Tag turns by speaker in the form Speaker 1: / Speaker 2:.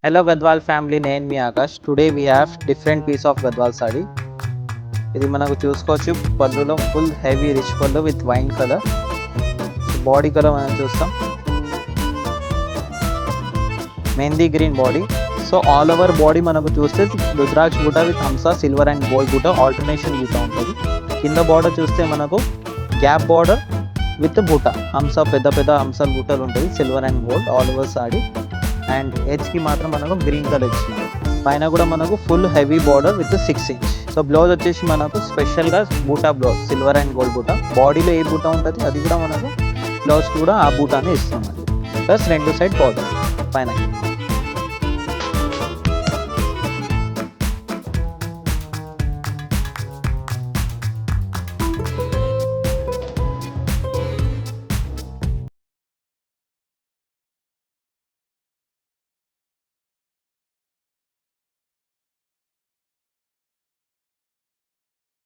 Speaker 1: Hello Gadwal family, నేను మీ Akash. Today we have different piece of Gadwal sari. ఇది మనకు చూసుకోవచ్చు పళ్ళులో ఫుల్ హెవీ రిచ్ పళ్ళు with wine colour. Body colour మనం చూస్తాం mehndi green body. So all over body మనకు చూస్తే rudraksha buta with hamsa silver and gold buta alternation buta ఉంటుంది. కింద బార్డర్ చూస్తే మనకు gap border with buta hamsa పెద్ద పెద్ద హంసాల బూటలు ఉంటుంది silver and gold all over sari. And ఎడ్జ్కి మాత్రం మనకు గ్రీన్ కలర్ ఇచ్చినాం. పైన కూడా మనకు full heavy border with 6 inch. So blouse వచ్చేసి మనకు స్పెషల్గా బూటా బ్లౌజ్ సిల్వర్ అండ్ గోల్డ్ బూటా. బాడీలో ఏ బూటా ఉంటుంది అది కూడా మనకు బ్లౌజ్ కూడా ఆ బూటానే ఇస్తాం. ప్లస్ 2 side బార్డర్ పైన.